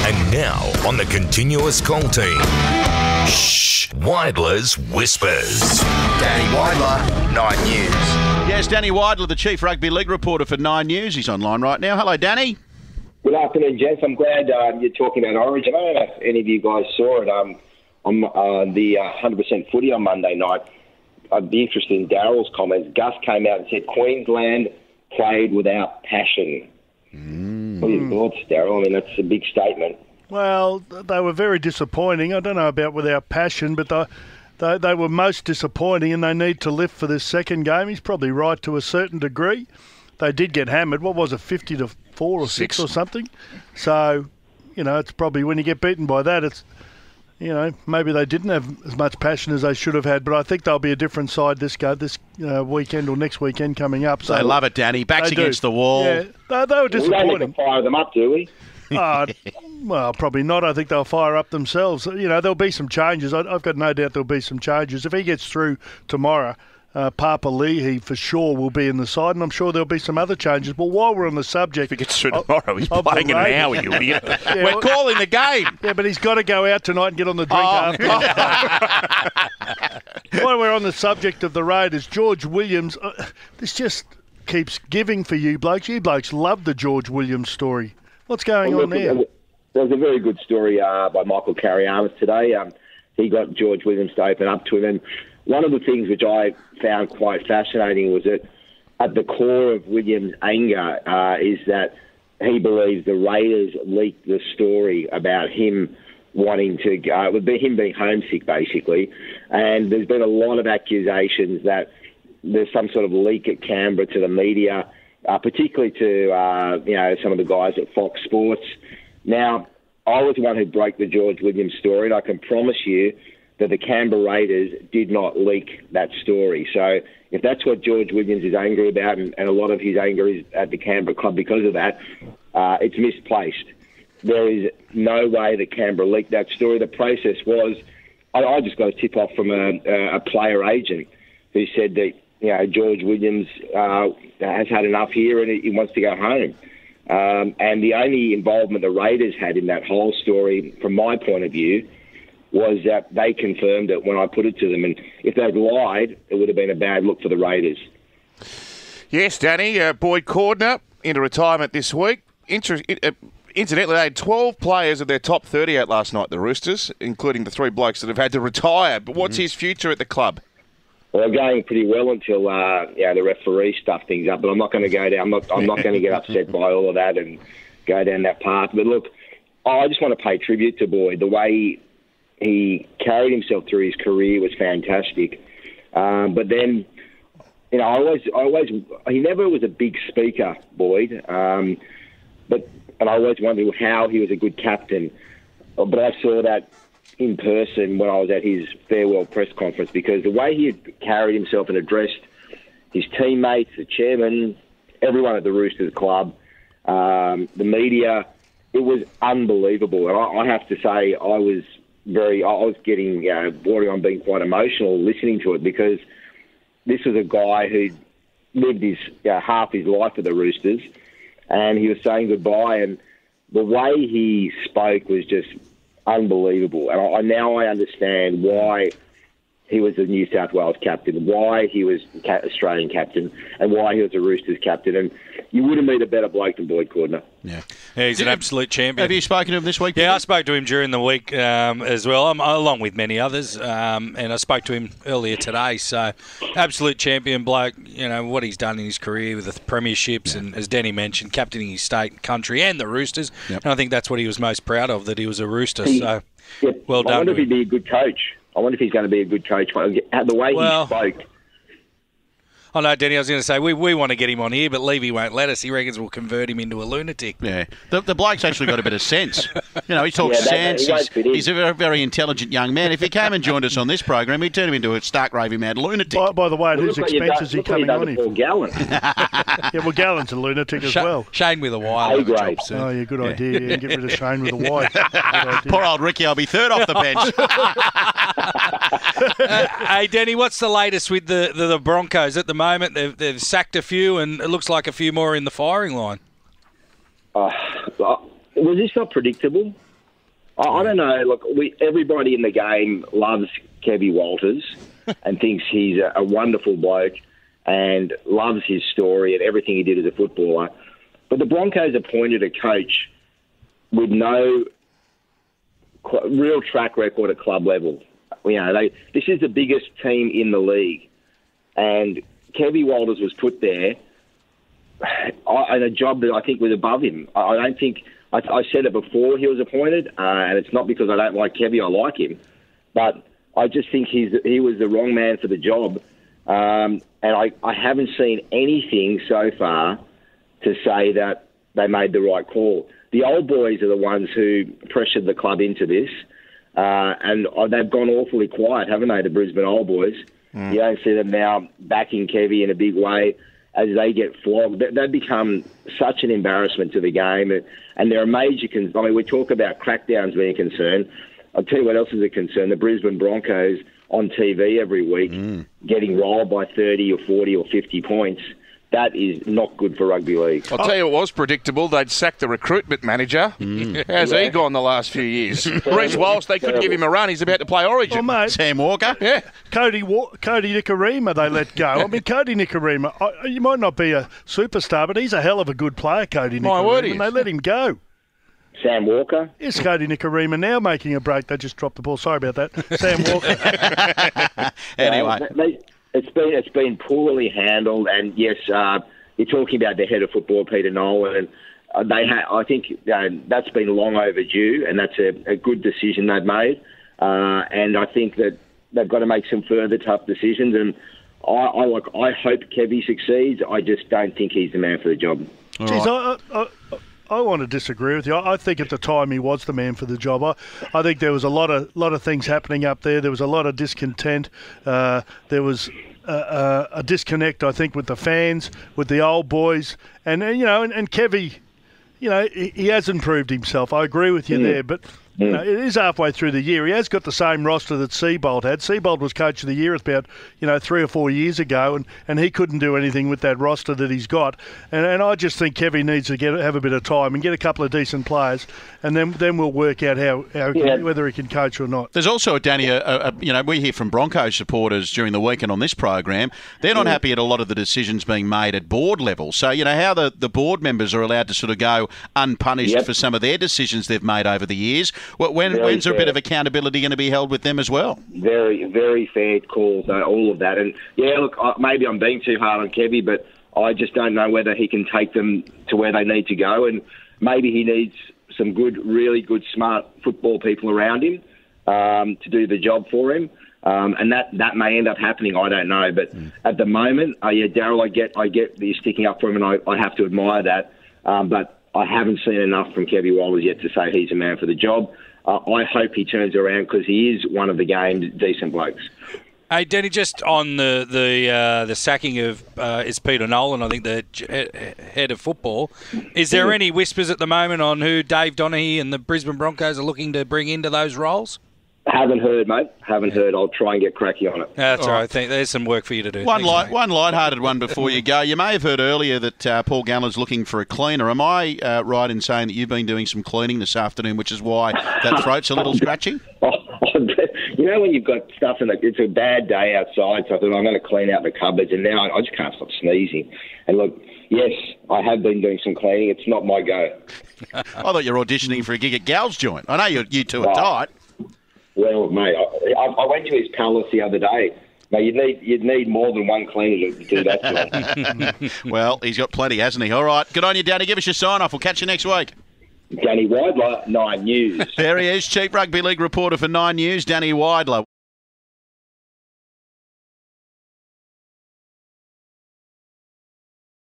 And now on the continuous call team, shh, Weidler's Whispers. Danny Weidler, 9 News. Yes, Danny Weidler, the Chief Rugby League reporter for 9 News. He's online right now. Hello, Danny. Good afternoon, gents. I'm glad you're talking about Origin. I don't know if any of you guys saw it on the 100% footy on Monday night. I'd be interested in Daryl's comments. Gus came out and said Queensland played without passion. What are your thoughts, Daryl? I mean, that's a big statement. Well, they were very disappointing. I don't know about without passion, but they were most disappointing, and they need to lift for this second game. He's probably right to a certain degree. They did get hammered. What was it, 50-4 or 6 or something? So, it's probably when you get beaten by that, it's, maybe they didn't have as much passion as they should have had, but I think they'll be a different side this weekend or next weekend coming up. So they love it, Danny. Backs against the wall. Yeah, they were disappointing. We don't need to fire them up, do we? Well, probably not. I think they'll fire up themselves. There'll be some changes. I've got no doubt there'll be some changes. If he gets through tomorrow, Papa Leahy for sure will be in the side, and I'm sure there'll be some other changes. But while we're on the subject... If he gets through tomorrow, he's playing in an hour, you idiot. Yeah, we're calling the game. Yeah, but he's got to go out tonight and get on the drink after. While we're on the subject of the Raiders, George Williams, this just keeps giving for you blokes. You blokes love the George Williams story. What's going on there? There was a very good story by Michael Carriamas today. He got George Williams to open up to him. And one of the things which I found quite fascinating was that at the core of Williams' anger is that he believes the Raiders leaked the story about him wanting to go, him being homesick, basically. And there's been a lot of accusations that there's some sort of leak at Canberra to the media, particularly to some of the guys at Fox Sports. Now, I was the one who broke the George Williams story, and I can promise you that the Canberra Raiders did not leak that story. So if that's what George Williams is angry about, and a lot of his anger is at the Canberra club because of that, it's misplaced. There is no way that Canberra leaked that story. The process was, I just got a tip-off from a player agent who said that George Williams has had enough here and he wants to go home. And the only involvement the Raiders had in that whole story, from my point of view, was that they confirmed it when I put it to them. And if they'd lied, it would have been a bad look for the Raiders. Yes, Danny, Boyd Cordner into retirement this week. Incidentally, they had 12 players of their top 38 last night, the Roosters, including the 3 blokes that have had to retire. But what's his future at the club? Well, going pretty well until the referee stuffed things up. But I'm not going to go down. I'm not going to get upset by all of that and go down that path. But look, I just want to pay tribute to Boyd. The way he carried himself through his career was fantastic. But then, he never was a big speaker, Boyd. And I always wondered how he was a good captain. But I saw that in person when I was at his farewell press conference, because the way he had carried himself and addressed his teammates, the chairman, everyone at the Roosters club, the media, it was unbelievable. And I have to say, I was getting bordering on being quite emotional listening to it, because this was a guy who lived his half his life with the Roosters, and he was saying goodbye, and the way he spoke was just unbelievable. And now I understand why he was the New South Wales captain, why he was Australian captain, and why he was a Roosters captain. And you wouldn't meet a better bloke than Boyd Cordner. Yeah, he's an absolute champion. Have you spoken to him this week? Yeah, I spoke to him during the week as well, along with many others, and I spoke to him earlier today. So, absolute champion bloke. What he's done in his career with the premierships, and as Danny mentioned, captaining his state and country and the Roosters. Yep. And I think that's what he was most proud of, that he was a Rooster. Well done. I wonder if he'd be a good coach. I wonder if he's going to be a good coach. The way he spoke. Oh, no, Danny, I was going to say, we want to get him on here, but Levy won't let us. He reckons we'll convert him into a lunatic. Yeah. The bloke's actually got a bit of sense. He talks sense. He's a very, very intelligent young man. If he came and joined us on this program, he'd turn him into a stark raving mad lunatic. By the way, at whose expense is he coming on here? Gallen. Yeah, well, Gallen's a lunatic as well. Shane with a Y. Oh, yeah, good idea. Yeah, get rid of Shane with a Y. Poor old Ricky, I'll be third off the bench. Hey, Danny, what's the latest with the Broncos at the moment? They've sacked a few, and it looks like a few more in the firing line. Was this not predictable? I don't know. Look, everybody in the game loves Kevy Walters and thinks he's a wonderful bloke and loves his story and everything he did as a footballer. But the Broncos appointed a coach with no real track record at club level. This is the biggest team in the league, and Kevy Walters was put there in a job that I think was above him. I don't think. I said it before he was appointed, and it's not because I don't like Kevy. I like him, but I just think he was the wrong man for the job. And I haven't seen anything so far to say that they made the right call. The old boys are the ones who pressured the club into this, and they've gone awfully quiet, haven't they, the Brisbane old boys? You don't see them now backing Kevy in a big way as they get flogged. They've become such an embarrassment to the game, and there are major concerns. I mean, we talk about crackdowns being a concern. I'll tell you what else is a concern. The Brisbane Broncos on TV every week getting rolled by 30 or 40 or 50 points. That is not good for rugby league. I'll tell you what was predictable. They'd sacked the recruitment manager. How's he gone the last few years? Reece Walsh, they couldn't give him a run. He's about to play Origin. Well, mate, Sam Walker? Yeah. Cody Nikorima they let go. I mean, Cody Nikorima, you might not be a superstar, but he's a hell of a good player, Cody Nikorima. My word, he is. And they let him go. Sam Walker? Is Cody Nikorima now making a break? They just dropped the ball. Sorry about that. Sam Walker. Anyway. It's been poorly handled, and yes, you're talking about the head of football, Peter Nolan, and I think that's been long overdue, and that's a good decision they've made. And I think that they've got to make some further tough decisions. And I hope Kevy succeeds. I just don't think he's the man for the job. I want to disagree with you. I think at the time he was the man for the job. I think there was a lot of things happening up there. There was a lot of discontent. There was a disconnect, I think, with the fans, with the old boys, and Kevy, he hasn't proved himself. I agree with you there, but. It is halfway through the year. He has got the same roster that Seabold had. Seabold was Coach of the Year about 3 or 4 years ago, and he couldn't do anything with that roster that he's got. And I just think Kevy needs to have a bit of time and get a couple of decent players, and then we'll work out whether he can coach or not. There's also, Danny, we hear from Broncos supporters during the weekend on this program. They're not happy at a lot of the decisions being made at board level. So, how the board members are allowed to sort of go unpunished for some of their decisions they've made over the years. When's there a bit of accountability going to be held with them as well? Very, very fair calls, all of that. And, look, maybe I'm being too hard on Kevy, but I just don't know whether he can take them to where they need to go. And maybe he needs some really good, smart football people around him to do the job for him. And that may end up happening, I don't know. But at the moment, Daryl, I get that you're sticking up for him, and I have to admire that. But I haven't seen enough from Kevy Walters yet to say he's a man for the job. I hope he turns around because he is one of the game's decent blokes. Hey, Danny, just on the sacking of it's Peter Nolan, I think the head of football. Is there any whispers at the moment on who Dave Donaghy and the Brisbane Broncos are looking to bring into those roles? Haven't heard, mate. Haven't heard. I'll try and get cracky on it. That's all right. I think there's some work for you to do. One light-hearted one before you go. You may have heard earlier that Paul Gallen's looking for a cleaner. Am I right in saying that you've been doing some cleaning this afternoon, which is why that throat's a little scratchy? When you've got stuff it's a bad day outside, so I thought I'm going to clean out the cupboards, and now I just can't stop sneezing. And look, yes, I have been doing some cleaning. It's not my go. I thought you were auditioning for a gig at Gal's Joint. I know you two are tight. Well, mate, I went to his palace the other day. Now, you'd need more than one cleaner to do that job. Well, he's got plenty, hasn't he? All right, good on you, Danny. Give us your sign-off. We'll catch you next week. Danny Widler, 9 News. There he is, Chief Rugby League reporter for 9 News, Danny Widler.